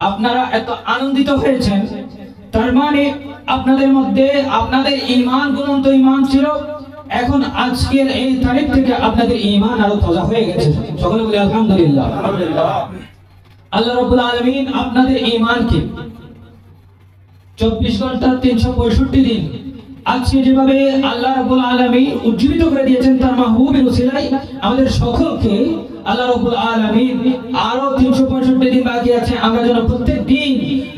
আপনারা এত আনন্দিত হয়েছেন, তার মানে আপনাদের মধ্যে আপনাদের ঈমান গুণন্ত ঈমান ছিল। এখন আজকের এই তারিখ থেকে আপনাদের ঈমান আরো তাজা হয়ে গেছে। সকলে বলি আলহামদুলিল্লাহ। আল্লাহ রাব্বুল আলামিন আপনাদের ঈমানকে 24 ঘন্টা 365 দিন আজকে যেভাবে আল্লাহ রাব্বুল আলামিন উজ্জীবিত করে দিয়েছেন তার মাহবুবের ওসিলায় আমাদের সকলকে আল্লাহ রাব্বুল আলামিন আরো 365 দিন বাকি আছে। আমরা যেন প্রত্যেক দিন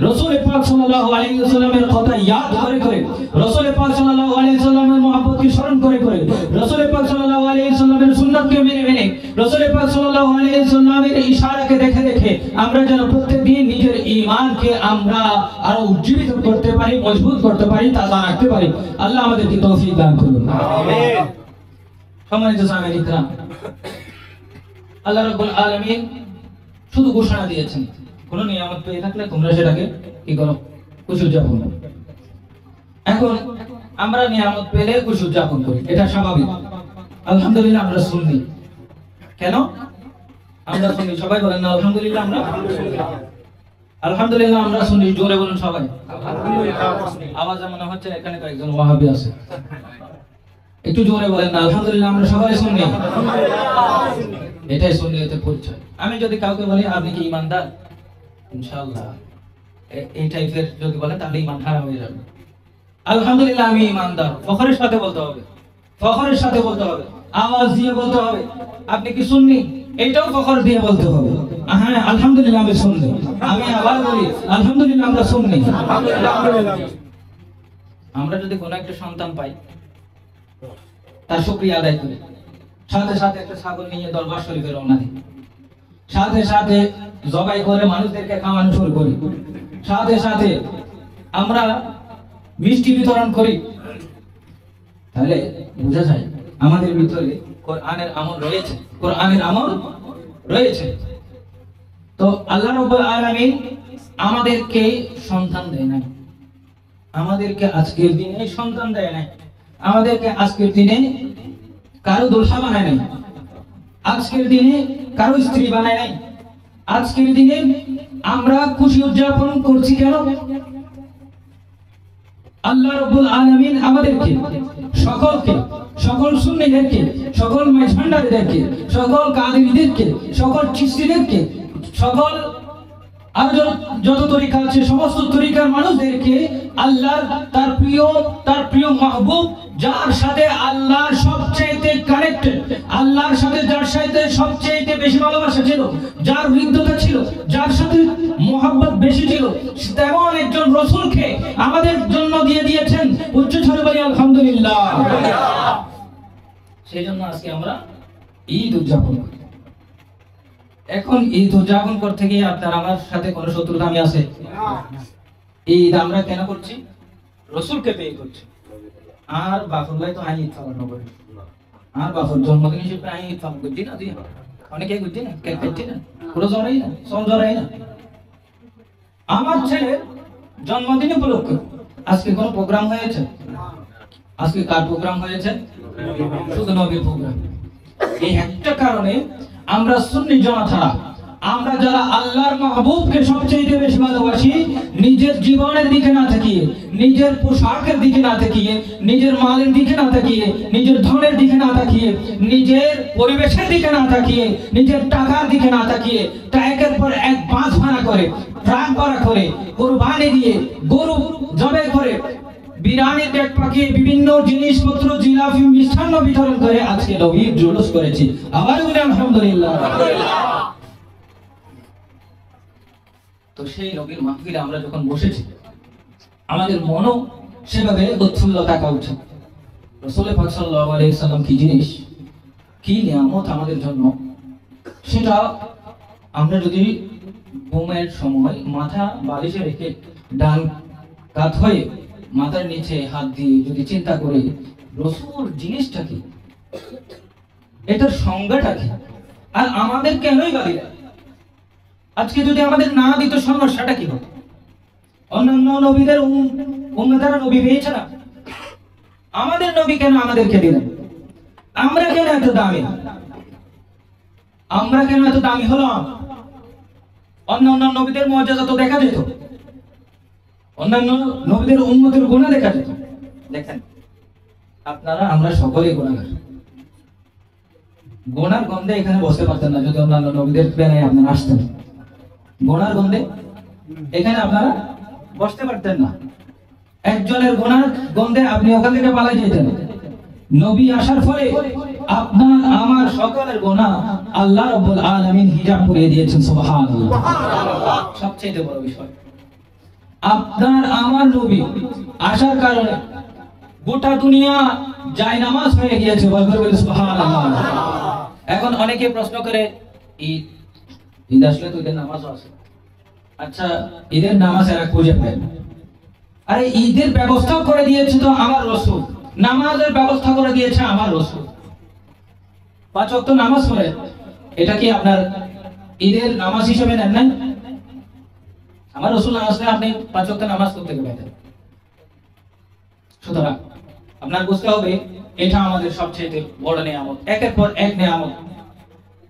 রাসূল পাক সাল্লাল্লাহু আলাইহি ওয়াসাল্লামের কথা ইয়াদ করে করে, রাসূল পাক সাল্লাল্লাহু আলাইহি ওয়াসাল্লামের মহব্বতকে স্মরণ করে করে, রাসূল পাক সাল্লাল্লাহু আলাইহি ওয়াসাল্লামের সুন্নাতকে মেনে মেনে, রাসূল পাক সাল্লাল্লাহু আলাইহি ওয়াসাল্লামের ইশারাকে দেখে দেখে আমরা যেন প্রত্যেক দিন নিজের ঈমানকে আমরা আরো উজ্জীবিত করতে পারি, মজবুত করতে পারি, তাজা রাখতে পারি। আল্লাহ আমাদেরকে তৌফিক দান করুন। আমিন। সম্মানিত সামিঈন ইকরাম, আল্লাহ রাব্বুল আলামিন শুধু ঘোষণা দিয়েছেন, কোন নিয়ামত পেয়ে থাকলে তোমরা সেটাকে কি করো? খুশি উদযাপন করো। এখন আমরা নিয়ামত পেলে খুশি উদযাপন করি, এটা স্বাভাবিক। আলহামদুলিল্লাহ আমরা সুন্নি। কেন আমরা সুন্নি? সবাই বলেন না আলহামদুলিল্লাহ। আমরা আলহামদুলিল্লাহ আমরা সুন্নি। জোরে বলুন সবাই আলহামদুলিল্লাহ। আওয়াজ মনে হচ্ছে এখানে কয়েকজন ওয়াহাবি আছে, একটু জোরে বলেন না আলহামদুলিল্লাহ। আমরা সবাই সুন্নি, এটাই সুন্নিয়তের পরিচয়। আমি যদি কাউকে বলি আপনি কি ঈমানদার, ইনশাআল্লাহ এই টাইপের যদি বলেন তাহলে ঈমান খারাপ হয়ে যাবে। আলহামদুলিল্লাহ আমি ঈমানদার, ফখরের সাথে বলতে হবে, ফখরের সাথে বলতে হবে, আওয়াজ দিয়ে বলতে হবে। আপনি কি সুন্নি, এটাও ফখর দিয়ে বলতে হবে। হ্যাঁ আলহামদুলিল্লাহ আমি সুন্নি। আমি আবার বলি আলহামদুলিল্লাহ আমরা সুন্নি। আমরা যদি কোনো একটা সন্তান পাই তার শুকরিয়া আদায় করি, সাথে সাথে একটা ছাগল নিয়ে দরবার শরীফে রওনা দিই, সাথে সাথে জবাই করে মানুষদেরকে খাওয়ানো শুরু করি, সাথে সাথে আমরা মিষ্টি বিতরণ করি, তাহলে বোঝা যায় আমাদের ভিতরে কোরআনের আমল রয়েছে, কোরআনের আমল রয়েছে। তো আল্লাহ রাব্বুল আলামিন আমাদেরকে সন্তান দেয় না, আমাদেরকে আজকের দিনে সন্তান দেয় না, আমাদেরকে আজকের দিনে কারো দোলসা বানায় নাই, আজকের দিনে কারো স্ত্রী বানায় নাই। আজকের দিনে আমরা খুশি উদযাপন করছি কেন? আল্লাহ রাব্বুল আলামিন আমাদেরকে সকলকে, সকল সুন্নিদেরকে, সকল মাইঝান্ডারদেরকে, সকল কাদেরীদেরকে, সকল চিশতিদেরকে, সকল আর যত তরিকা আছে সমস্ত তরিকার মানুষদেরকে আল্লাহর তার প্রিয় মাহবুব, যার সাথে আল্লাহ সবচেয়ে কানেক্টেড, আল্লাহর সাথে যার সাথে সবচেয়ে বেশি ভালোবাসা ছিল, যার হৃদয়তা ছিল, যার সাথে মোহাব্বত বেশি ছিল, তেমন একজন রাসূলকে আমাদের জন্য দিয়ে দিয়েছেন। উচ্চ স্বরে বলি আলহামদুলিল্লাহ। সেই জন্য আজকে আমরা ঈদ উদযাপন করি। এখন ঈদ উদযাপন করতে গিয়ে আপনার আমার সাথে কোনো শত্রুতা আমি আছে? ঈদ আমরা কেন করছি? রাসূলকে পেয়ে করছি। আর বাফুল্লাহ তো আই ঈদ পালন করে, আর বাফুর জন্মদিন হিসেবে আই ঈদ পালন করছি না, তুই অনেকে করছি না, কেক কাটছি না, পুরো জড়াই না, সব জড়াই না। আমার ছেলের জন্মদিন উপলক্ষে আজকে কোনো প্রোগ্রাম হয়েছে? আজকে কার প্রোগ্রাম হয়েছে? শুধু নবীর প্রোগ্রাম। এই একটা কারণে আমরা সুন্নি জনতা, আমরা যারা আল্লাহর মাহবুবকে সবচেয়ে বেশি ভালোবাসি, নিজের জীবনের দিকে না তাকিয়ে, নিজের পোশাকের দিকে না তাকিয়ে, নিজের মালের দিকে না তাকিয়ে, নিজের ধনের দিকে না তাকিয়ে, নিজের পরিবেশের দিকে না তাকিয়ে, নিজের টাকার দিকে না তাকিয়ে, তা একের পর এক বাঁশ ভাড়া করে, ট্রাক ভাড়া করে, কুরবানি দিয়ে, গরু জবাই করে, বিরানি পেট পাকিয়ে বিভিন্ন জিনিসপত্র, জিলাপি, মিষ্টান্ন বিতরণ করে আজকে নবীর জুলুস করেছি। আবার বলি আলহামদুলিল্লাহ। তো সেই নবীর মাহফিলে আমরা যখন বসেছি, আমাদের মনও সেভাবে উৎফুল্ল থাকা উচিত। রাসূল পাক সাল্লাল্লাহু আলাইহি সাল্লাম কি জিনিস, কি নিয়ামত আমাদের জন্য, সেটা আমরা যদি ঘুমের সময় মাথা বালিশে রেখে ডান কাত হয়ে মাথার নিচে হাত দিয়ে যদি চিন্তা করি রাসূল জিনিসটা কি, এটার সংজ্ঞাটা কি, আর আমাদের কেনই গালি দেয়, আজকে যদি আমাদের না দিত সমস্যাটা কি হতো? অন্যান্য নবীদের উম্মতেরা নবী পেয়েছে না, আমাদের নবী কেন আমাদেরকে দিলেন? আমরা কেন এত দামি, আমরা কেন এত দামি হলাম? অন্যান্য নবীদের মর্যাদা তো দেখা যেত, অন্যান্য নবীদের উম্মতের গুনাহ দেখা যেত। দেখেন আপনারা আমরা সকলেই গুনাহগার। গুনার গন্ধে এখানে বসতে পারতেন না যদি অন্যান্য নবীদের বেলায় আপনারা আসতেন। গুনার গন্ধে এখানে আপনারা বসতে পারতেন না। একজনের গুনার গন্ধে আপনি ওখান থেকে পালাই যেতেন। নবী আসার ফলে আপনার আমার সকলের গুনাহ আল্লাহ রাব্বুল আলামিন হিজাব করিয়ে দিয়েছেন। সুবহানাল্লাহ। সবচেয়ে বড় বিষয়, আপনার আমার নবী আসার কারণে গোটা দুনিয়া জায়নামাজ হয়ে গিয়েছে। বলবেন সুবহানাল্লাহ। এখন অনেকে প্রশ্ন করে ঈদ আসলে তো ঈদের নামাজও আছে। আচ্ছা, ঈদের নামাজ এরা খুঁজে পায় না। আরে ঈদের ব্যবস্থা করে দিয়েছে তো আমার রাসূল, নামাজের ব্যবস্থা করে দিয়েছে আমার রাসূল। 5 ওয়াক্ত নামাজ পড়ে, এটা কি আপনার ঈদের নামাজ হিসেবে নেন না? আমার রাসূল নামাজ পড়ে আপনি 5 ওয়াক্ত নামাজ করতে পারেন। সুতরাং আপনার বুঝতে হবে এটা আমাদের সবচেয়ে বড় নিয়ামত, একের পর এক নিয়ামত।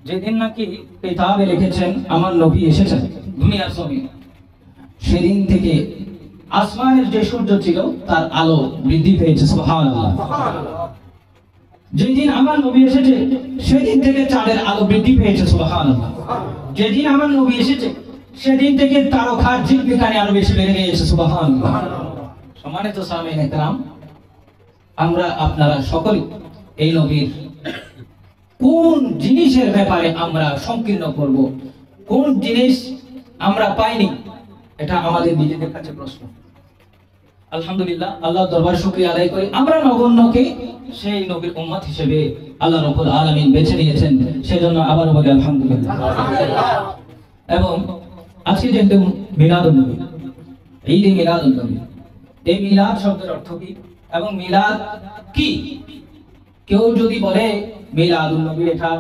যেদিন নাকি কিতাবে লিখেছেন আমার নবী এসেছেন দুনিয়ার জমিনে, সেদিন থেকে আসমানের যে সূর্য ছিল তার আলো বৃদ্ধি পেয়েছে। সুবহানাল্লাহ। যেদিন আমার নবী এসেছে সেদিন থেকে চাঁদের আলো বৃদ্ধি পেয়েছে। সুবহানাল্লাহ। যেদিন আমার নবী এসেছে সেদিন থেকে তারকার ঝিকমিকানি আরো বেশি বেড়ে গিয়েছে। সুবহানাল্লাহ। সম্মানিত সামিঈন ইকরাম, আমরা আপনারা সকলে এই নবীর কোন জিনিসের ব্যাপারে আমরা সংকীর্ণ করব, কোন জিনিস আমরা পাইনি, এটা আমাদের নিজেদের কাছে প্রশ্ন। আলহামদুলিল্লাহ, আল্লাহর দরবারে শুকরিয়া আদায় করি আমরা নগণ্যকে সেই নবীর উম্মত হিসেবে আল্লাহ রাব্বুল আলামিন বেছে নিয়েছেন, সেজন্য আবারও বলি আলহামদুলিল্লাহ। এবং আজকে যেহেতু মিলাদুন নবী, ঈদ মিলাদুন নবী, এই মিলাদ শব্দের অর্থ কি এবং মিলাদ কি? কেউ যদি বলে মিলাদুন নবী এটা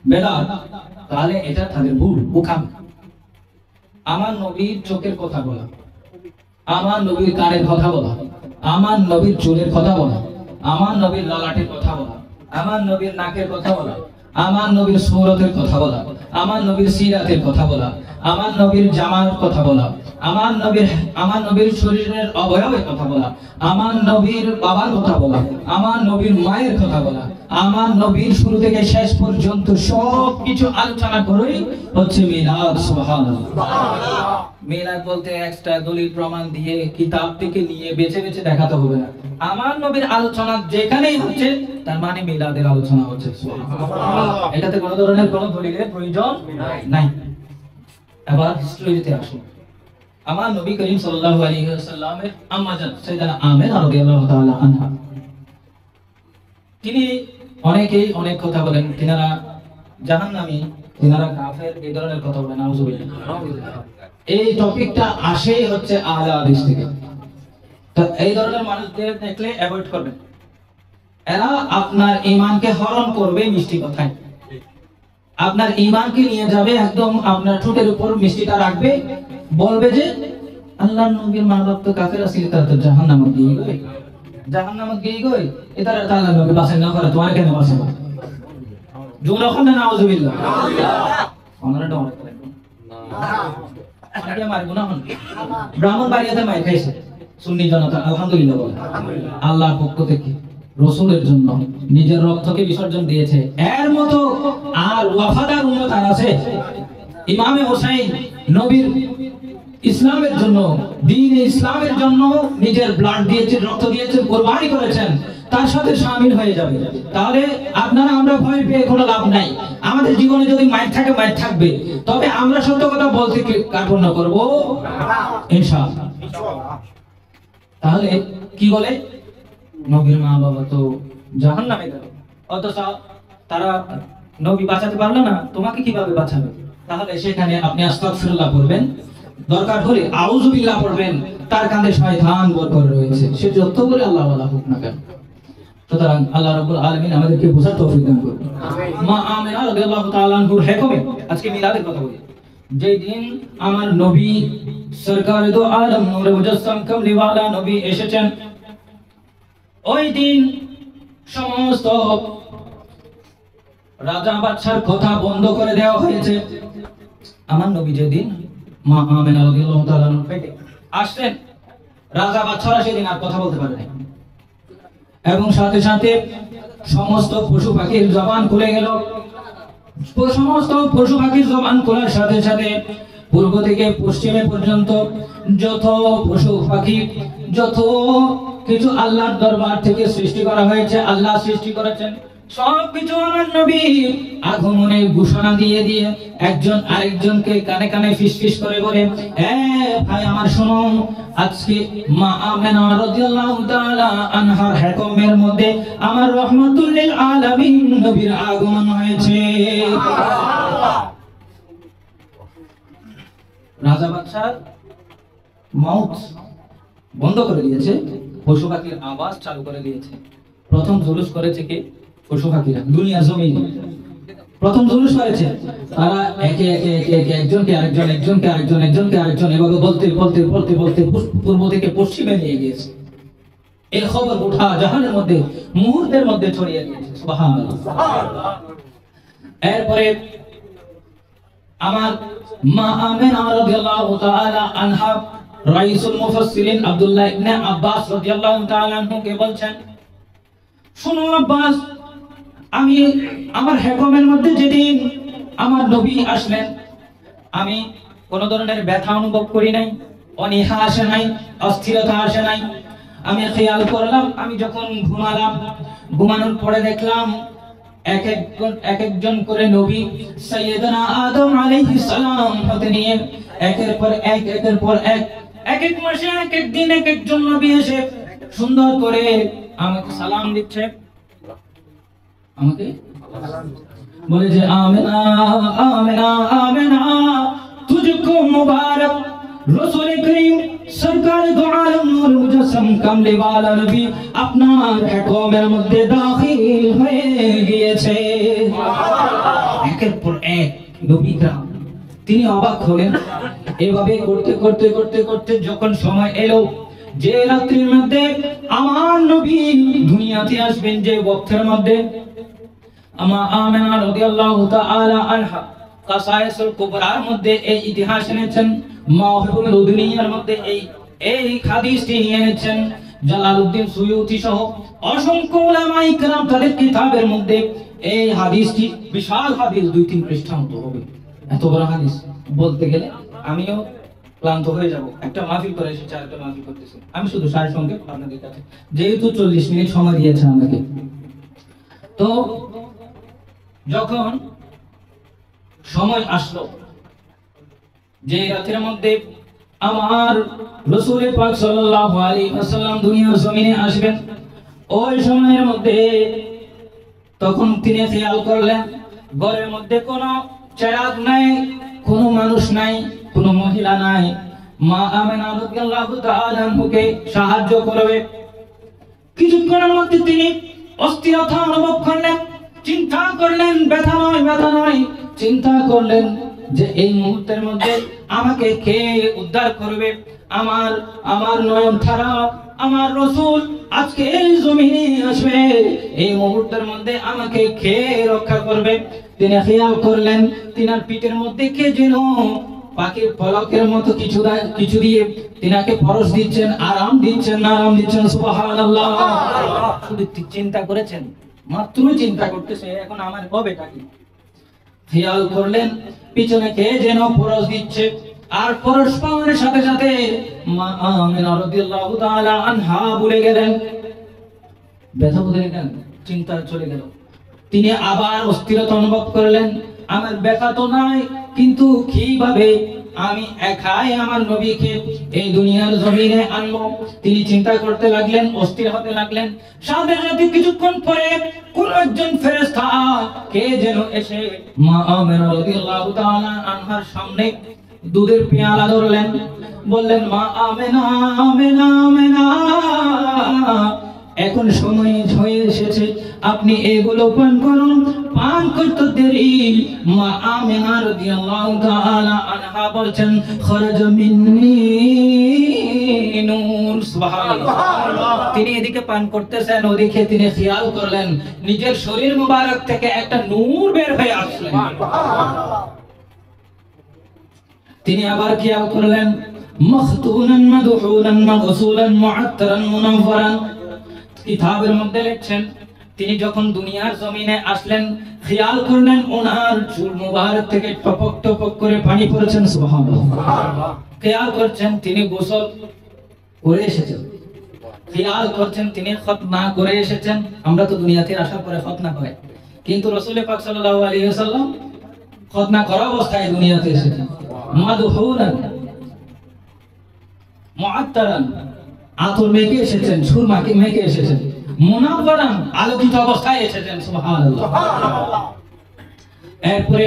বেদাত, তাহলে এটা তাদের ভুল, বোকামি। আমার নবীর চোখের কথা বলা, আমার নবীর কানের কথা বলা, আমার নবীর চুলের কথা বলা, আমার নবীর ললাটের কথা বলা, আমার নবীর নাকের কথা বলা, আমার নবীর সূরতের কথা বলা, আমার নবীর সিরাতের কথা বলা, আমার নবীর জামার কথা বলা, আমার নবীর শরীরের অবয়বের কথা বলা, আমার নবীর বাবার কথা বলা, আমার নবীর মায়ের কথা বলা, আমার নবীর শুরু থেকে শেষ পর্যন্ত সব কিছু আলোচনা করেই হচ্ছে মিলাদ। সুবহানাল্লাহ। মিলাদ বলতে এক্সট্রা দলিল প্রমাণ দিয়ে কিতাব থেকে নিয়ে বেছে বেছে দেখাতে হবে না। আমার নবীর আলোচনা যেখানেই হচ্ছে তার মানে মিলাদের আলোচনা হচ্ছে। সুবহানাল্লাহ। এটাতে কোনো ধরনের কোনো দলিলের প্রয়োজন নাই। এবার হিস্ট্রিতে আসুন। আমার নবী করিম সাল্লাল্লাহু আলাইহি ওয়াসাল্লামের আম্মা জান সাইয়েদা আমিনা রাদিয়াল্লাহু তাআলা আনহা, তিনি অনেকেই অনেক কথা বলেন, তিনারা জাহান্নামী, তিনারা কাফের, এই ধরনের কথা বলেন। নাউযুবিল্লাহ। এই টপিকটা আসে হচ্ছে আহলে হাদিস থেকে। তো এই ধরনের মানুষদের দেখলে অ্যাভয়েড করবেন। এরা আপনার ঈমানকে হরণ করবে মিষ্টি কথায়, আপনার ঈমানকে নিয়ে যাবে একদম আপনার ঠোঁটের উপর মিষ্টিটা রাখবে, বলবে যে আল্লাহর নবীর মা-বাপ তো কাফের আছিল, তারা তো জাহান্নামে গিয়ে গই, জাহান্নামে গিয়ে গই, এটারা তো আল্লাহর নবী বাঁচাই না করে, তোমার কেন বাঁচাবে? জোর এখন না, নাউযুবিল্লাহ। ওনারা ডরে করে না, মারবো না। ব্রাহ্মণ বাড়িতে মাই খাইছে সুন্নি জনতা, আলহামদুলিল্লাহ বলে আল্লাহর পক্ষ থেকে রাসূলের জন্য নিজের রক্তকে বিসর্জন দিয়েছে। এর মতো আর ওয়াফাদার উম্মত আছে। ইমামে হোসেন নবীর ইসলামের জন্য, দ্বীন ইসলামের জন্য নিজের ব্লাড দিয়েছেন, রক্ত দিয়েছেন, কুরবানি করেছেন, তার সাথে শামিল হয়ে যাবে। তাহলে আপনারা আমরা ভয় পেয়ে কোনো লাভ নাই। আমাদের জীবনে যদি মায়ের থাকে, মায়ের থাকবে, তবে আমরা সত্য কথা বলতে কার্পণ্য করব ইনশাআল্লাহ। তাহলে কি বলে, নবীর মা বাবা তো জাহান্নামে গেল, অথচ তারা নবী বাঁচাতে পারলো না, তোমাকে কিভাবে বাঁচাবে? তাহলে সেখানে আপনি আস্তাগফিরুল্লাহ পড়বেন, দরকার হলে আউযুবিল্লাহ পড়বেন। তার কাঁধে শয়তান বরকর রয়েছে, সে যত করে আল্লাহ ওয়ালা হোক না কেন। সুতরাং আল্লাহ রাব্বুল আলামিন আমাদেরকে বোঝার তৌফিক দান করুন। মা আমিনা রাদিয়াল্লাহু তাআলা আনহুর হেকমে আজকে মিলাদের কথা বলি। যেই দিন আমার নবী সরকার দো আলম নূরে মুজাসসাম কামলিওয়ালা নবী এসেছেন, ওই দিন সমস্ত রাজা বাদশার কথা বন্ধ করে দেওয়া হয়েছে। আমার নবী যেদিন মা আমেনা রাদিয়াল্লাহু তাআলা আনহার পেটে আসলেন, রাজা বাদশারা সেদিন আর কথা বলতে পারে নাই, এবং সাথে সাথে সমস্ত পশু পাখির জবান খুলে গেল। সমস্ত পশু পাখির জবান খোলার সাথে সাথে পূর্ব থেকে পশ্চিমে পর্যন্ত যত পশু পাখি, যত কিছু আল্লাহর দরবার থেকে সৃষ্টি করা হয়েছে, আল্লাহ সৃষ্টি করেছেন, সবকিছু আমার নবী আগমনের ঘোষণা দিয়ে দিয়ে একজন আরেকজনকে কানে কানে ফিসফিস করে বলে, ভাই আমার শোনো, আজকে মা আমেনা রাদিয়াল্লাহু তাআলা আনহার হুকুমের মধ্যে আমার রহমাতুল লিল আলামিন নবীর আগমন হয়েছে। রাজা বাদশার মাউথ বন্ধ করে দিয়েছে, পশু পাখির আওয়াজ চালু করে দিয়েছে। প্রথম জুলুস করেছে কে? পশু পাখিরা, দুনিয়া জমিনে প্রথম জুলুস করেছে। তারা একে একে একে একে একজনকে আরেকজন, একজনকে আরেকজন, একজনকে আরেকজন এভাবে বলতে বলতে বলতে বলতে পূর্ব থেকে পশ্চিমে নিয়ে গিয়েছে। এই খবর গোটা জাহানের মধ্যে মুহূর্তের মধ্যে ছড়িয়ে দিয়েছে। সুবহানাল্লাহ। এরপরে আমার মা আমেনা রাদিয়াল্লাহু তাআলা আনহা রাইসুল মুফাসসিরিন আব্দুল্লাহ ইবনে আব্বাস রাদিয়াল্লাহু তাআলা আনহুকে বলছেন, শুনো আব্বাস, আমি আমার হুকুমের মধ্যে যেদিন আমার নবী আসলেন, আমি কোন ধরনের ব্যথা অনুভব করি নাই, অনীহা আসে নাই, অস্থিরতা আসে নাই। আমি খেয়াল করলাম, আমি যখন ঘুমালাম, ঘুমানোর পরে দেখলাম এক একজন করে নবী সাইয়েদনা আদম আলাইহিস সালাম হতে নিয়ে একের পর এক একের পর এক, এক এক মাসে এক এক দিন এক একজন নবী এসে সুন্দর করে আমাকে সালাম দিচ্ছে, আমাকে বলে যে আমেনা আমেনা আমেনা তুঝকো মুবারক রাসূল করিম সরকার দো আলম নূর মুজাসসাম কামলি ওয়ালা নবী আপনার হুকুমের মধ্যে দাখিল হয়ে গিয়েছে। একের পর এক নবীরা তিনি অবাক হলেন। এভাবে করতে করতে করতে করতে যখন সময় এলো যে রাত্রির মধ্যে আমার নবী দুনিয়াতে আসবেন, যে ওয়াক্তের মধ্যে আমা আমেনা রাদিয়াল্লাহু তাআলা আনহা কাসায়েসুল কুবরার মধ্যে এই ইতিহাস এনেছেন, মাওহিবুল দুনিয়ার মধ্যে এই হাদিসটি এনেছেন, জালালউদ্দিন সুয়ুতি সহ অসংখ্য উলামা ইকরাম তাদের কিতাবের মধ্যে এই হাদিসটি, বিশাল হাদিস, 2-3 পৃষ্ঠা মতো হবে, এত বড় হাদিস বলতে গেলে আমিও ক্লান্ত হয়ে যাব। একটা মাহফিল করে এসেছি, আরেকটা মাহফিল করতেছি। আমি শুধু সার সঙ্গে আপনাদের কাছে, যেহেতু 40 মিনিট সময় দিয়েছেন আমাকে, তো যখন সময় আসলো যে রাতের মধ্যে আমার রাসূল পাক সাল্লাল্লাহু আলাইহি ওয়াসাল্লাম দুনিয়ার জমিনে আসবেন, ওই সময়ের মধ্যে তখন তিনি খেয়াল করলেন ঘরের মধ্যে কোনো চেরাগ নাই, কোনো মানুষ নাই, কোনো মহিলা নাই। মা আমেনা রাদিয়াল্লাহু তাআলা আনহুকে সাহায্য করবে। কিছুক্ষণের মধ্যে তিনি অস্থিরতা অনুভব করলেন, চিন্তা করলেন, ব্যথা নয়, চিন্তা করলেন যে এই মুহূর্তের মধ্যে আমাকে কে উদ্ধার করবে। আমার নয়ন ছাড়া আমার রাসূল আজকে এই জমিনে আসবে, এই মুহূর্তের মধ্যে আমাকে কে রক্ষা করবে। তিনি খেয়াল করলেন তিনার পিঠের মধ্যে কে যেন পাখির পলকের মতো কিছু দিয়ে তিনাকে পরশ দিচ্ছেন, আরাম দিচ্ছেন। সুবহানাল্লাহ। শুধু চিন্তা করেছেন, মাত্র চিন্তা করতেছে এখন আমার হবেটা কি। খেয়াল করলেন পিছনে কে যেন পরশ দিচ্ছে, আর পরশ পাওয়ার সাথে সাথে মা আমেনা রাদিয়াল্লাহু তাআলা আনহা ভুলে গেলেন, ব্যথা ভুলে গেলেন, চিন্তা চলে গেল। তিনি আবার অস্থিরতা অনুভব করলেন, আমার ব্যথা তো নাই, কিন্তু কিভাবে আমি একাই আমার নবীকে এই দুনিয়ার জমিনে আনবো। তিনি চিন্তা করতে লাগলেন, অস্থির হতে লাগলেন। সাথে সাথে কিছুক্ষণ পরে কোন একজন ফেরেশতা কে যেন এসে মা আমেনা রাদিয়াল্লাহু তাআলা আনহার সামনে দুধের পেয়ালা ধরলেন, বললেন, মা আমেনা আমেনা আমেনা, এখন সময় হয়ে এসেছে, আপনি এগুলো পান করুন। পান করতে দেরি মা আমেনা রাদিয়াল্লাহু তাআলা আনহা বলছেন, খরাজ মিন্নি নূর। সুবহানাল্লাহ। তিনি এদিকে পান করতেছেন, ওদিকে তিনি খেয়াল করলেন নিজের শরীর মুবারক থেকে একটা নূর বের হয়ে আসছে। তিনি আবার খেয়াল করলেন মখতুনান মাদহুলান মাগসুলান মুআত্তারান মুনাওয়ারান। কিতাবের মধ্যে লিখছেন তিনি যখন দুনিয়ার জমিনে আসলেন খেয়াল করলেন ওনার চুল মুবারক থেকে টপক টপক করে পানি পড়ছেন। সুবহানাল্লাহ। খেয়াল করছেন তিনি গোসল করে এসেছেন, খেয়াল করছেন তিনি খতনা করে এসেছেন। আমরা তো দুনিয়াতে আসার পরে খতনা হয়, কিন্তু রাসূল পাক সাল্লাল্লাহু আলাইহি ওয়াসাল্লাম খতনা করা অবস্থায় দুনিয়াতে এসেছেন। মাদহুলান মুআত্তারান, আতর মেখে এসেছেন, সুরমাকে মেখে এসেছেন। মুনাওয়ারান, আলোকিত অবস্থায় এসেছেন। সুবহানাল্লাহ। এরপরে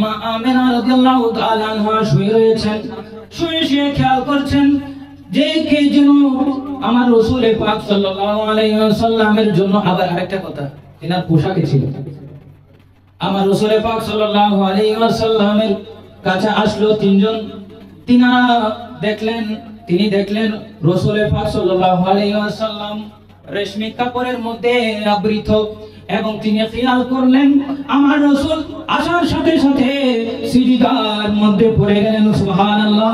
মা আমিনা রাদিয়াল্লাহু তাআলা আনহা শুয়ে রয়েছেন, শুয়ে শুয়ে খেয়াল করছেন যে কে যেন আমার রাসূল পাক সাল্লাল্লাহু আলাইহি ওয়াসাল্লামের জন্য আবার আরেকটা কথা, তিনার পোশাকে ছিল। আমার রাসূল পাক সাল্লাল্লাহু আলাইহি ওয়াসাল্লামের কাছে আসলো তিনজন। তিনি দেখলেন রাসূল পাক সাল্লাল্লাহু আলাইহি ওয়াসাল্লাম রেশমি কাপড়ের মধ্যে আবৃত, এবং তিনি খেয়াল করলেন আমার রাসূল আসার সাথে সাথে সিজদার মধ্যে পড়ে গেলেন। সুবহানাল্লাহ।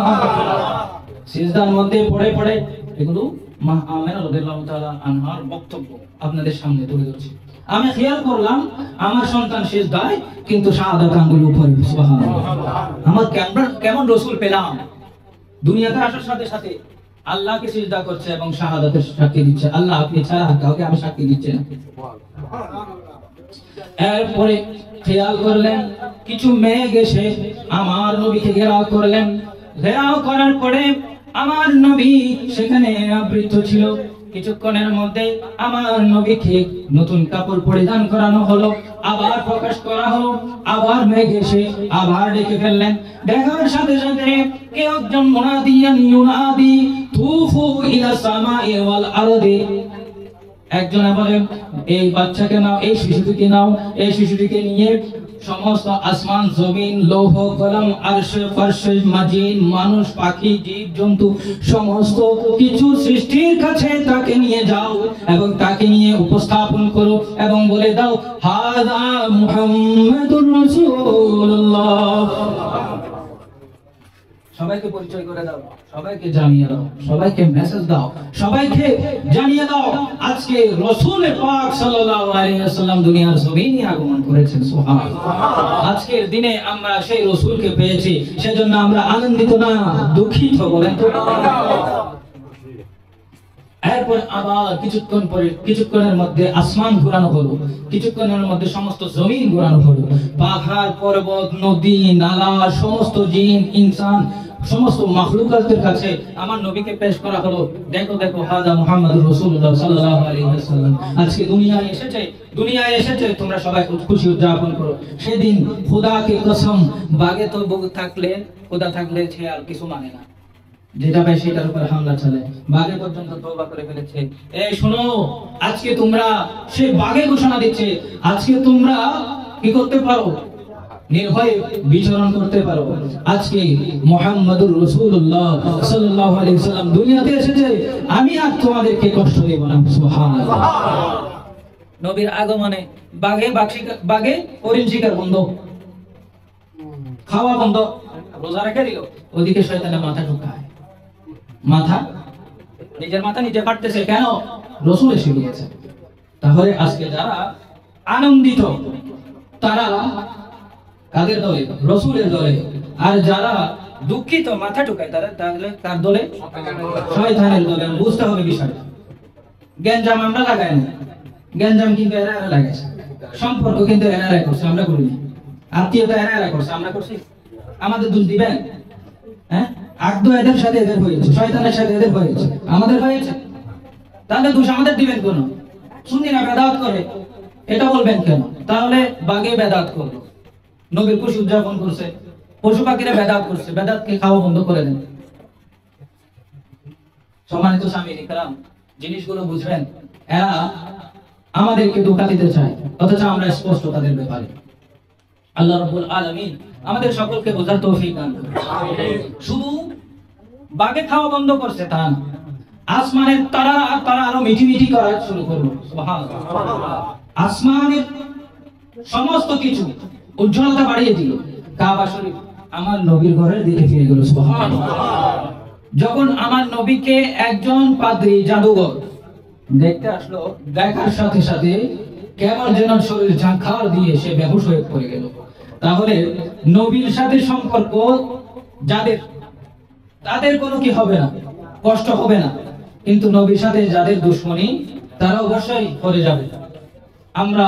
সিজদার মধ্যে পড়ে এগুলো মা আমিনা রাদিয়াল্লাহু তাআলা আনহার বক্তব্য আপনাদের সামনে তুলে ধরছি। আমি খেয়াল করলাম আমার সন্তান সিজদায়, কিন্তু শাহাদাত আঙ্গুল উপরে। সুবহানাল্লাহ। আমার কেমন রাসূল পেলাম, দুনিয়াতে আসার সাথে সাথে আল্লাহকে সিজদা করছে এবং শাহাদাতের সাক্ষী দিচ্ছে। আল্লাহ আপনি ছাড়া কাউকে আমি সাক্ষী দিচ্ছি না। এরপরে খেয়াল করলেন কিছু মেঘ এসে আমার নবীকে ঘেরাও করলেন। ঘেরাও করার পরে আমার নবী সেখানে আবৃত ছিল। কিছুক্ষণের মধ্যে আমার নবীকে নতুন কাপড় পরিধান করানো হলো, আবার প্রকাশ করা হলো, আবার মেঘ এসে আবার ডেকে ফেললেন। দেখার সাথে সাথে কে একজন মুনাদিয়ান ইউনাদি তুফু ইলা সামাই ওয়াল আরদি। একজনে বলে এই বাচ্চাকে নাও, এই শিশুটিকে নাও, এই শিশুটিকে নিয়ে সমস্ত আসমান জমিন লৌহ কলম আরশ ফরশ মাজিন মানুষ পাখি জীব জন্তু সমস্ত কিছু সৃষ্টির কাছে তাকে নিয়ে যাও এবং তাকে নিয়ে উপস্থাপন করো এবং বলে দাও হাযা মুহাম্মাদুর রাসূলুল্লাহ। সবাইকে পরিচয় করে দাও, সবাইকে জানিয়ে দাও, সবাইকে মেসেজ দাও, সবাইকে জানিয়ে দাও আজকে রাসূল পাক সাল্লাল্লাহু আলাইহি ওয়াসাল্লাম দুনিয়ার জমিনে আগমন করেছেন। সুবহানাল্লাহ। আজকের দিনে আমরা সেই রাসূলকে পেয়েছি, সেজন্য আমরা আনন্দিত না দুঃখিত, বলেন তো? এরপর আবার কিছুক্ষণের মধ্যে আসমান ঘোরানো হলো, কিছুক্ষণের মধ্যে সমস্ত জমিন ঘোরানো হলো। পাহাড় পর্বত নদী নালা সমস্ত জিন ইনসান সমস্ত মাখলুকাতের কাছে আমার নবীকে পেশ করা হলো। দেখো দেখো হাযা মুহাম্মাদুর রাসূলুল্লাহ সাল্লাল্লাহু আলাইহি ওয়াসাল্লাম আজকে দুনিয়ায় এসেছে, তোমরা সবাই খুশি উদযাপন করো। সেদিন খোদাকে কসম, বাগে তো খোদা থাকলে সে আর কিছু মানে না, যেটা পায় সেটার উপর হামলা চালায়। বাঘে পর্যন্ত তওবা করে ফেলেছে। এই শোনো, আজকে তোমরা সে বাঘে ঘোষণা দিচ্ছে আজকে তোমরা কি করতে পারো, নির্ভয়ে বিচরণ করতে পারো। আজকে মুহাম্মাদুর রাসূলুল্লাহ সাল্লাল্লাহু আলাইহি ওয়াসাল্লাম দুনিয়াতে এসেছে, আমি আর তোমাদেরকে কষ্ট দেব না। সুবহানাল্লাহ। নবীর আগমনে বাঘে হরিণ শিকার বন্ধ, খাওয়া বন্ধ, রোজা রেখে দিল। ওদিকে শয়তানের মাথা ঢুকায়, নিজের মাথা নিজে কাটতেছে। কেন? রাসূল এসে গিয়েছে। তাহলে আজকে যারা আনন্দিত তারা কাদের দলে? রাসূলের দলে। আর যারা দুঃখিত মাথা ঢুকায় তারা তাহলে কার দলে? শয়তানের দলে। বুঝতে হবে বিষয়টা। গ্যাঞ্জাম আমরা লাগাই না, গ্যাঞ্জাম কিন্তু এরা লাগাইছে। সম্পর্ক কিন্তু এরা করছে, আমরা করিনি। আত্মীয়তা এরা করছে, আমরা করছি। আমাদের দোষ দিবেন? হ্যাঁ, আগ্দ এদের সাথে এদের হয়েছে, শয়তানের সাথে এদের হয়েছে, আমাদের হয়েছে। তাহলে দোষ আমাদের দিবেন কেন? সুন্নিরা বেদাত করে এটা বলবেন কেন? তাহলে বাগে বেদাত করলো, নবীর খুশি উদযাপন করছে, পশু পাখিরা বেদাত করছে, বেদাতকে খাওয়া বন্ধ করে দেন। সম্মানিত সামিঈন کرام, জিনিসগুলো বুঝবেন। এরা আমাদেরকে ধোঁকা দিতে চায়, অথচ আমরা স্পষ্ট তাদের ব্যাপারে। আল্লাহ রাব্বুল আলামিন আমাদের সকলকে বোঝার তৌফিক দান করুন। শুধু বাগে খাওয়া বন্ধ করছে তা না, আসমানের তারা আরো মিটি মিটি করা শুরু করলো। সুবহানাল্লাহ। আসমানের সমস্ত কিছু উজ্জ্বলতা বাড়িয়ে দিল। কাবা শরীফ আমার নবীর ঘরের দিকে ফিরে গেল। সুবহানাল্লাহ। যখন আমার নবীকে একজন পাদ্রী জাদুঘর দেখতে আসলো, দেখার সাথে সাথে কেমন যেন শরীর ঝাঁকার দিয়ে সে বেহুশ হয়ে পড়ে গেল। তাহলে নবীর সাথে সম্পর্ক যাদের, তাদের কোনো কি হবে না, কষ্ট হবে না, কিন্তু নবীর সাথে যাদের দুশ্মনী তারা অবশ্যই করে যাবে। আমরা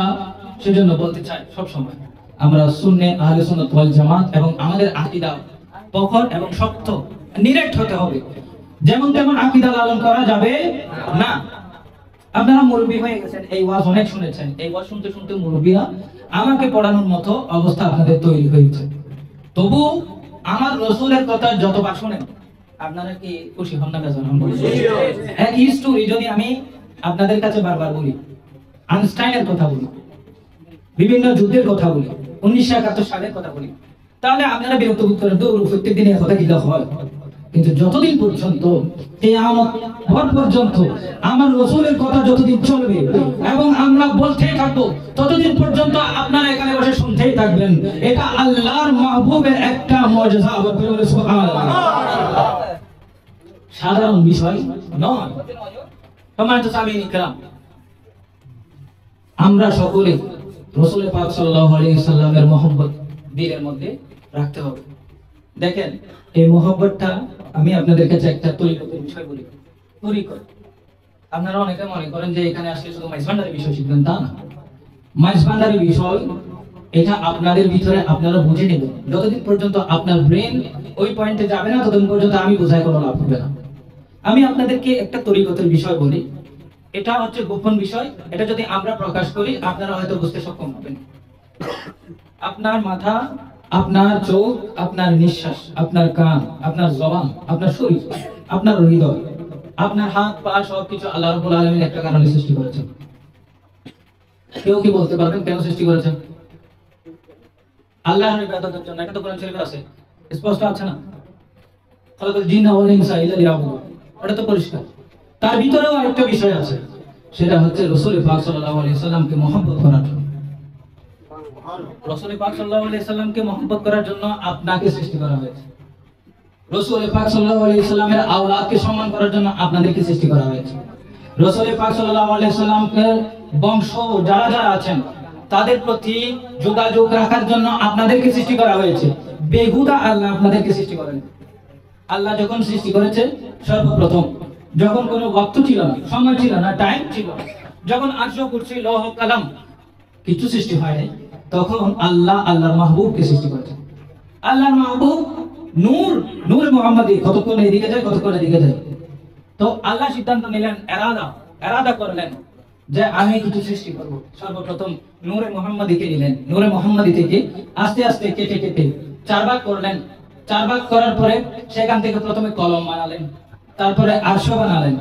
সেজন্য বলতে চাই সব সময় আমরা সুন্নে আহলে সুন্নাত ওয়াল জামাত এবং আমাদের আকীদা প্রখর এবং শক্ত নিরেট হতে হবে। যেমন তেমন আকীদা লালন করা যাবে না। আপনারা মুরব্বী হয়ে গেছেন, এই ওয়াজ অনেক শুনেছেন, এই ওয়াজ শুনতে শুনতে মুরব্বীরা আমাকে পড়ানোর মতো অবস্থা আপনাদের তৈরি হয়েছে। তবু আমার রাসূলের কথা যতবার শুনেন আপনারা কি খুশি হন না বেজার হন? এক স্টোরি যদি আমি আপনাদের কাছে বারবার বলি, আইনস্টাইনের কথা বলি, বিভিন্ন যুদ্ধের কথা বলি, 1971 সালের কথা বলি, তাহলে আপনারা বিরক্ত বোধ করেন, দৌড় প্রত্যেক দিনে কথা কি হয়। কিন্তু যতদিন পর্যন্ত কিয়ামত পর্যন্ত আমার রাসূলের কথা যতদিন চলবে এবং আমরা বলতেই থাকবো, ততদিন পর্যন্ত আপনারা এখানে বসে শুনতেই থাকবেন। এটা আল্লাহর মাহবুবের একটা মুজিজা। সুবহানাল্লাহ। সাধারণ বিষয় নয়। সম্মানিত সামিঈন ইকরাম, আমরা সকলে রাসূল পাক সাল্লাল্লাহু আলাইহি সাল্লামের মহব্বত দিলের মধ্যে রাখতে হবে। দেখেন, এই মহব্বতটা আমি আপনাদের কাছে একটা তরিকতের বিষয় বলি। তরিকত, আপনারা অনেকে মনে করেন যে এখানে আসলে শুধু মাইজভান্ডারি বিষয় শিখবেন, তা না। মাইজভান্ডারি বিষয় এটা আপনাদের ভিতরে আপনারা বুঝে নেবেন। যতদিন পর্যন্ত আপনার ব্রেন ওই পয়েন্টে যাবে না, ততদিন পর্যন্ত আমি বোঝাই কোনো লাভ হবে না। আমি আপনাদেরকে একটা তরিকতের বিষয় বলি। এটা হচ্ছে গোপন বিষয়। এটা যদি আমরা প্রকাশ করি আপনারা হয়তো বুঝতে সক্ষম হবেন। আপনার মাথা, আপনার চোখ, আপনার নিঃশ্বাস, আপনার কান, আপনার জবান, আপনার শরীর, আপনার হৃদয়, আপনার হাত পা সবকিছু আল্লাহ রাব্বুল আলামিন একটা কারণে সৃষ্টি করেছেন। কেউ কি বলতে পারবেন কেন সৃষ্টি করেছেন? আল্লাহর ইবাদতের জন্য। এটা তো কোরআন শরীফে আছে, স্পষ্ট আছে না? খালাকাল জিন্না ওয়াল ইনসা ইল্লা লিয়াবুদুন। এটা তো পরিষ্কার। তার ভিতরেও আরেকটা বিষয় আছে, সেটা হচ্ছে রাসূল পাক সাল্লাল্লাহু আলাইহি সাল্লামকে মহব্বত করার জন্য। রাসূল পাক সাল্লাল্লাহু আলাইহি সাল্লামকে মহব্বত করার জন্য আপনাকে সৃষ্টি করা হয়েছে। রাসূল পাক সাল্লাল্লাহু আলাইহি সাল্লামের আওলাদকে সম্মান করার জন্য আপনাদেরকে সৃষ্টি করা হয়েছে। রাসূল পাক সাল্লাল্লাহু আলাইহি সাল্লামের বংশ যারা যারা আছেন তাদের প্রতি যোগাযোগ রাখার জন্য আপনাদেরকে সৃষ্টি করা হয়েছে। বেহুদা আল্লাহ আপনাদেরকে সৃষ্টি করেন। আল্লাহ যখন সৃষ্টি করেছে সর্বপ্রথম, যখন কোনো ওয়াক্ত ছিল না, সময় ছিল না, টাইম ছিল, যখন আরশ কুরসি লৌহ কালাম কিছু সৃষ্টি হয় নাই, তখন আল্লাহ আল্লাহর মাহবুবকে সৃষ্টি করেছেন। আল্লাহর মাহবুব নূর, নূর মুহাম্মাদি কতক্ষণ এদিকে যায় কতক্ষণ এদিকে যায়। তো আল্লাহ সিদ্ধান্ত নিলেন, এরাদা করলেন যে আমি কিছু সৃষ্টি করব। সর্বপ্রথম নূরে মুহাম্মাদিকে নিলেন। নূরে মুহাম্মাদি থেকে আস্তে আস্তে কেটে কেটে 4 ভাগ করলেন। 4 ভাগ করার পরে সেখান থেকে প্রথমে কলম বানালেন, তারপরে আরশ বানালেন,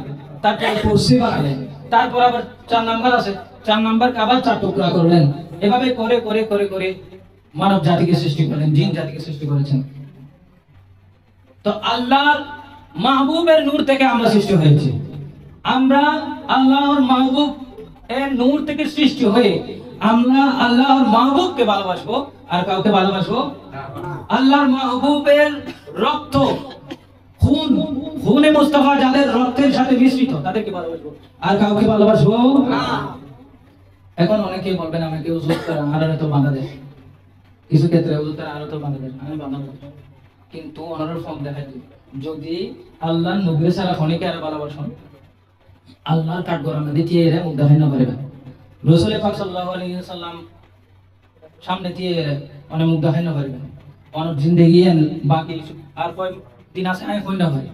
তারপরে কুরসি বানালেন, তারপর আবার 4 নাম্বার আছে, 4 নাম্বারকে আবার 4 টুকরা করলেন। এভাবে করে করে করে করে মানব জাতিকে সৃষ্টি করলেন, জিন জাতিকে সৃষ্টি করেছেন। তো আল্লাহর মাহবুবের নূর থেকে আমরা সৃষ্টি হয়েছি। আমরা আল্লাহর মাহবুব এর নূর থেকে সৃষ্টি হয়ে আমরা আল্লাহর মাহবুবকে ভালোবাসবো, আর কাউকে ভালোবাসবো না। আল্লাহর মাহবুবের রক্ত, খুনে মুস্তাফা যাদের রক্তের সাথে মিশ্রিত তাদেরকে ভালোবাসবো, আর কাউকে ভালোবাসবো না। এখন অনেকেই বলবেন আমাকে হুজুর তারা আরো তো বাংলাদেশ, কিছু ক্ষেত্রে হুজুর তারা আরো তো বাংলাদেশ, আমি বাংলাদেশ, কিন্তু ওনার ফর্ম দেখা যায় যদি আল্লাহ নবী সারা ফোনেকে আর ভালোবাসেন, আল্লাহর কাঠগড়ামে দিয়ে এরা মুখ দেখাই না পারবেন। রাসূল পাক সাল্লাল্লাহু আলাইহি সাল্লাম সামনে দিয়ে অনেক মুখ দেখাই না পারবেন। অনেক জিন্দেগি বাকি আর কয় দিন আছে আমি হই না ভাই,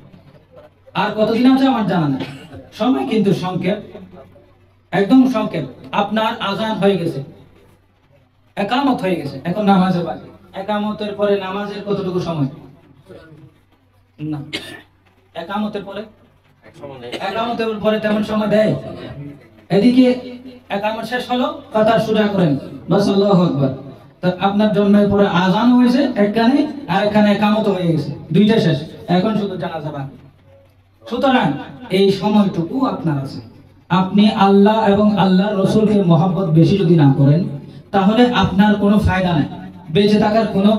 আর কতদিন আছে আমার জানা নাই। সময় কিন্তু সংক্ষেপ, একদম সংক্ষেপ। আপনার আজান হয়ে গেছে, একামত হয়ে গেছে, এখন নামাজের বাকি। একামতের পরে নামাজের কতটুকু সময়? না, একামতের পরে তেমন সময় দেয়। এদিকে একামত শেষ হলো, কথা সোজা করেন, বাস আল্লাহু আকবার। তো আপনার জন্মের পরে আজান হয়েছে একখানে, আর এখানে একামত হয়ে গেছে, দুইটা শেষ, এখন শুধু জানাজা বাকি। সুতরাং এই সময়টুকু আপনার আছে। আপনি আল্লাহ এবং আল্লাহর রাসূলকে মহব্বত বেশি যদি না করেন, তাহলে আপনার কোনো ফায়দা নাই, বেঁচে থাকার কোনো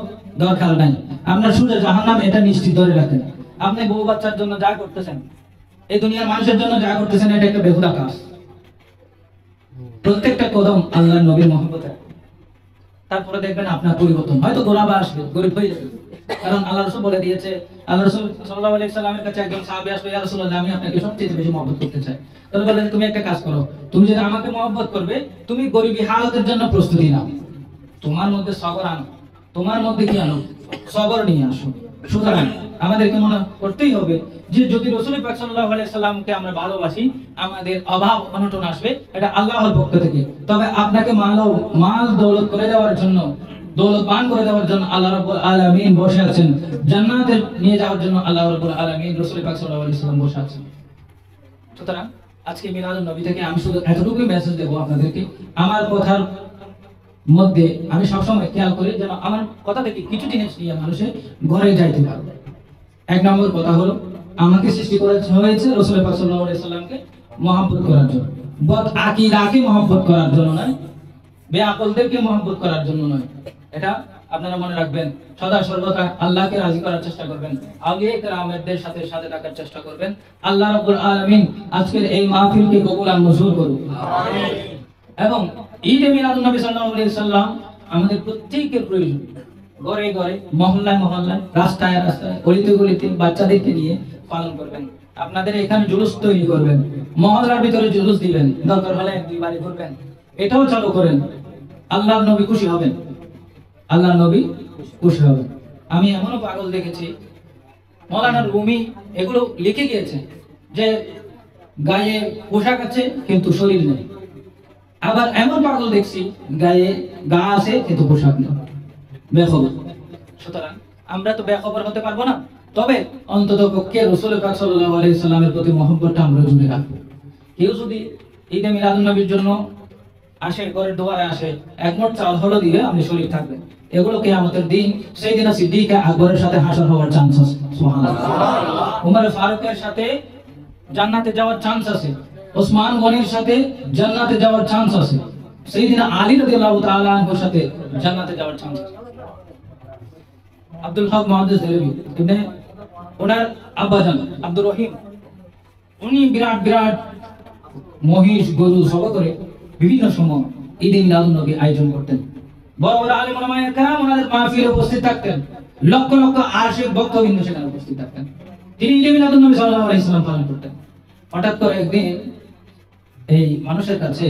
দরকার নাই। আপনার সোজা জাহান্নাম, এটা নিশ্চিত ধরে রাখেন। আপনি বউ বাচ্চার জন্য যা করতেছেন, এই দুনিয়ার মানুষের জন্য যা করতেছেন, এটা একটা বেহুদা কাজ। প্রত্যেকটা কদম আল্লাহর নবীর মহব্বতে, তারপরে দেখবেন আপনার পরিবর্তন। হয়তো গোলাবা আসবে, গরিব হয়ে যাবে, কারণ আল্লাহ রাসূল বলে দিয়েছে। আল্লাহ রাসূল সাল্লাল্লাহু আলাইহি সাল্লামের কাছে একজন সাহাবী আসবে, ইয়া রাসূলুল্লাহ, আমি আপনাকে সবচেয়ে বেশি মহব্বত করতে চাই। তাহলে বললেন, তুমি একটা কাজ করো, তুমি যদি আমাকে মহব্বত করবে, তুমি গরিবী হালতের জন্য প্রস্তুতি নাও। তোমার মধ্যে সবর আনো, তোমার মধ্যে কি আনো? সবর নিয়ে আসো। সুতরাং আমাদেরকে মনে করতেই হবে যে যদি রাসূল পাক সাল্লাল্লাহু আলাইহি সাল্লামকে আমরা ভালোবাসি, আমাদের অভাব অনটন আসবে, এটা আল্লাহর পক্ষ থেকে। তবে আপনাকে মাল দৌলত করে দেওয়ার জন্য, দৌলতবান করে দেওয়ার জন্য আল্লাহ রাব্বুল আলামিন বসে আছেন। জান্নাতে নিয়ে যাওয়ার জন্য আল্লাহ রাব্বুল আলামিন রাসূল পাক সাল্লাল্লাহু আলাইহি সাল্লাম বসে আছেন। সুতরাং আজকে মিলাদুন নবী থেকে আমি শুধু এতটুকুই মেসেজ দেব আপনাদেরকে। আমার কথার মধ্যে আমি সবসময় খেয়াল করি যেন আমার কথা থেকে কিছু জিনিস নিয়ে মানুষের ঘরে যাইতে পারে। এক নম্বর কথা হলো, আমাকে সৃষ্টি করা হয়েছে রাসূল পাক সাল্লাল্লাহু আলাইহি সাল্লামকে মহব্বত করার জন্য, বদ আকীদাকে মহব্বত করার জন্য নয়, বেআকলদেরকে মহব্বত করার জন্য নয়। এটা আপনারা মনে রাখবেন। সদা সর্বদা আল্লাহকে রাজি করার চেষ্টা করবেন, আউলিয়া কেরামদের সাথে সাথে থাকার চেষ্টা করবেন। আল্লাহ রাব্বুল আলামিন আজকের এই মাহফিলকে কবুল আর মঞ্জুর করুন, আমিন। এবং ঈদে মিলাদুন নবী সাল্লাল্লাহু আলাইহি সাল্লাম আমাদের প্রত্যেকের প্রয়োজন। ঘরে ঘরে, মহল্লায় মহল্লায়, রাস্তায় রাস্তায়, গলিতে গলিতে বাচ্চাদেরকে নিয়ে পালন করবেন। আপনাদের এখানে জুলুস তৈরি করবেন, মহল্লার ভিতরে জুলুস দিবেন, দরকার হলে এক দুই বাড়ি ঘুরবেন, এটাও চালু করেন। আল্লাহর নবী খুশি হবেন, আল্লাহর নবী খুশি হবেন। আমি এমনও পাগল দেখেছি, মৌলানা রুমি এগুলো লিখে গিয়েছে যে গায়ে পোশাক আছে কিন্তু শরীর নেই। আবার এমন পাগল দেখছি গায়ে গা আছে কিন্তু পোশাক নেই, বেখবর। সুতরাং আমরা তো বেখবর হতে পারবো না, তবে অন্তত পক্ষে রাসূল পাক সাল্লাল্লাহু আলাইহি সাল্লামের প্রতি মহব্বতটা আমরা জুড়ে রাখবো। কেউ যদি ঈদে মিলাদুন নবীর জন্য আসে, ঘরের দুয়ারে আসে, একমট চাল হলো দিয়ে আপনি শরীর থাকবেন, এগুলো কিয়ামতের দিন সেই দিন সিদ্দিক আকবরের সাথে হাসর হওয়ার চান্স আছে, সুবহানাল্লাহ। উমর ফারুকের সাথে জান্নাতে যাওয়ার চান্স আছে, ওসমান গনির সাথে জান্নাতে যাওয়ার চান্স আছে, সাইয়েদনা আলী রাদিয়াল্লাহু তাআলা আনহুর সাথে জান্নাতে যাওয়ার চান্স আছে। আব্দুল হক মুহাদ্দিস দেলভি ইবনে, ওনার আব্বাজান আব্দুর রহিম, উনি বিরাট বিরাট মহিষ গরু সব করে বিভিন্ন সময় ঈদে মিলাদুন নবী আয়োজন করতেন। বড় বড় আলেম ওলামায়ে কেরাম ওনাদের মাহফিলে উপস্থিত থাকতেন, লক্ষ লক্ষ আশিক ভক্তবৃন্দ সেখানে উপস্থিত থাকতেন। তিনি ঈদে মিলাদুন নবী সাল্লাল্লাহু আলাইহি সাল্লাম পালন করতেন। হঠাৎ করে একদিন এই মানুষের কাছে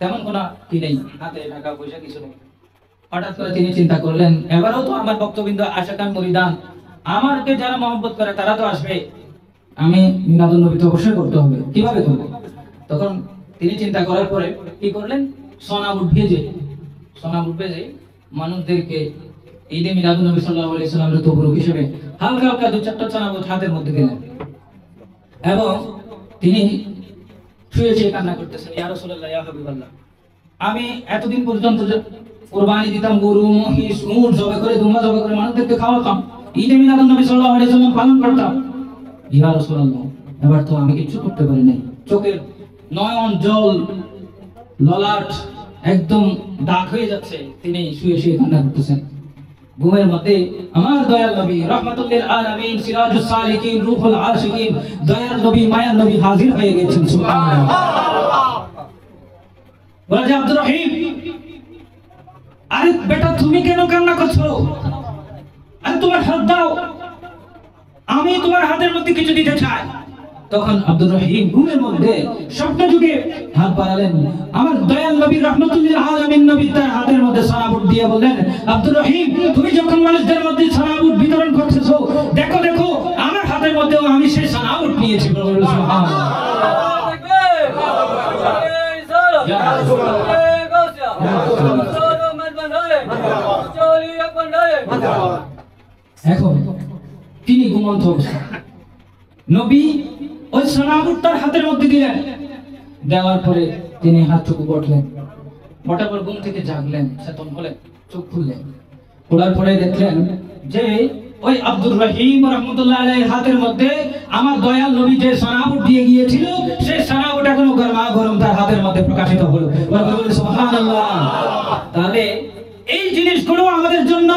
তেমন কোনো কি নেই, হাতে টাকা পয়সা কিছু নেই। হঠাৎ করে তিনি চিন্তা করলেন, এবারও তো আমার ভক্তবৃন্দ আশিকান মুরিদান, আমাকে যারা মহব্বত করে তারা তো আসবে, আমি মিলাদুন নবী তো অবশ্যই করতে হবে, কিভাবে করব? তখন তিনি চিন্তা করার পরে কি করলেন, সোনা বুট ভেজে মানুষদেরকে ঈদে মিলাদুন নবী সাল্লাল্লাহু আলাইহি সাল্লামের তবরুক হিসেবে হালকা হালকা দু চারটা সোনা বুট হাতের মধ্যে দিলেন এবং তিনি শুয়ে শুয়ে কান্না করতেছেন, ইয়া রাসূলুল্লাহ, ইয়া হাবিবাল্লাহ, আমি এতদিন পর্যন্ত কুরবানি দিতাম, গরু মহিষ উট জবাই করে, দুম্বা জবাই করে মানুষদেরকে খাওয়াতাম, ঈদে মিলাদুন নবী সাল্লাল্লাহু আলাইহি সাল্লাম পালন করতাম। ইয়া রাসূলুল্লাহ, এবার তো আমি কিছু করতে পারি নাই। চোখের নয়ন জল, ললাট একদম দাগ হয়ে যাচ্ছে, তিনি শুয়ে শুয়ে কান্না করতেছেন। ঘুমের মধ্যে আমার দয়াল নবী রাহমাতুল লিল আলামিন, সিরাজুস সালিকিন, রূহুল আশিকিন, দয়াল নবী, মায়ার নবী হাজির হয়ে গেছেন। সুবহানাল্লাহ। বলে যে আব্দুর রহিম, আরে বেটা তুমি কেন কান্না করছো? আরে তোমার হাত দাও, আমি তোমার হাতের মধ্যে কিছু দিতে চাই। তখন আব্দুর রহিম ঘুমের মধ্যে স্বপ্ন যুগে হাত বাড়ালেন, আমার দয়াল নবী রাহমাতুল লিল আলামিন নবী তার হাতের মধ্যে সানাবুট দিয়ে বললেন, আব্দুর রহিম, তুমি যখন মানুষদের মধ্যে সানাবুট বিতরণ করতেছো, দেখো দেখো আমার হাতের মধ্যেও আমি সেই সানাবুট নিয়েছি। সুবহানাল্লাহ। এখন তিনি ঘুমন্ত অবস্থা, নবী ওই সানাবুট তার হাতের মধ্যে দিলেন, দেওয়ার পরে তিনি হাত চোখ বটলেন, বটার পর ঘুম থেকে জাগলেন, চেতন হলেন, চোখ খুললেন, খোলার পরে দেখলেন যে ওই আব্দুর রহিম রাহমাতুল্লাহ আলাইহির হাতের মধ্যে আমার দয়াল নবী যে সানাবুট দিয়ে গিয়েছিল, সেই সানাবুট এখনো গরমা গরম তার হাতের মধ্যে প্রকাশিত হলো। সুবহানাল্লাহ। তাহলে এই জিনিসগুলো এগুলো আমাদের জন্য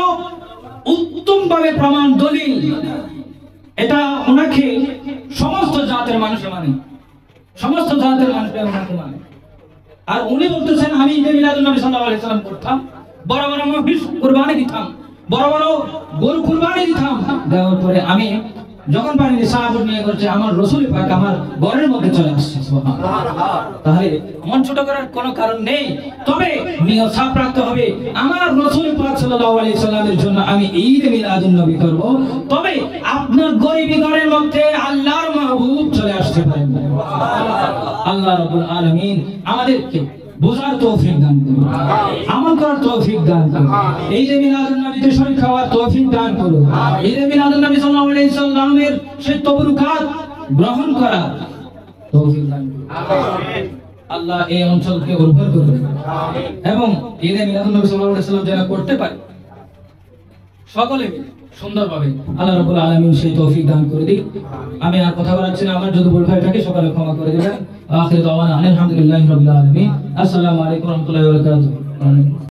উত্তম ভাবে প্রমাণ দলিল। এটা ওনাকে সমস্ত জাতের মানুষ মানে, সমস্ত জাতের মানুষরা ওনাকে মানে। আর উনি বলতেছেন আমি ঈদে মিলাদুন নবী সাল্লাল্লাহু আলাইহি সাল্লাম করতাম, বড় বড় মহিষ কুরবানি দিতাম, বড় বড় গরু কুরবানি দিতাম, দেওয়ার পরে আমি যখন পানি নিসাব নিয়ে করছে আমার রাসূল পাক আমার ঘরের মধ্যে চলে আসছে। সুবহানাল্লাহ। তাহলে মন ছোট করার কোনো কারণ নেই, তবে নিয়ত সাফ রাখতে হবে আমার রাসূল পাক সাল্লাল্লাহু আলাইহি সাল্লামের জন্য আমি ঈদ মিলাদুন নবী করব। তবে আপনার গরিবী ঘরের মধ্যে আল্লাহর মাহবুব চলে আসতে পারেন। আল্লাহ রাব্বুল আলামিন আমাদেরকে বোঝার তৌফিক দান করুন, আমল করার তৌফিক দান করুন, এই যে মিলাদুন নবীতে শরীক খাওয়ার তৌফিক দান করুন, এই যে মিলাদুন নবী সাল্লাল্লাহু আলাইহি সাল্লামের সেই তবরুকাত গ্রহণ করার তৌফিক দান করুন। আমিন। আল্লাহ এই অঞ্চলকে উর্বর করুন এবং এই যে মিলাদুন নবী সাল্লাল্লাহু আলাইহি সাল্লাম যারা করতে পারে সকলে সুন্দরভাবে আল্লাহ রাব্বুল আলামিন সেই তৌফিক দান করে দিক। আমি আর কথা বলাচ্ছি না, আমার যদি ভুল হয় থাকে সকালে ক্ষমা করে দিবেন। আখির দাওয়ানা আলহামদুলিল্লাহি রাব্বিল আলামিন। আসসালামু আলাইকুম ওয়া রাহমাতুল্লাহি ওয়া বারাকাতুহু।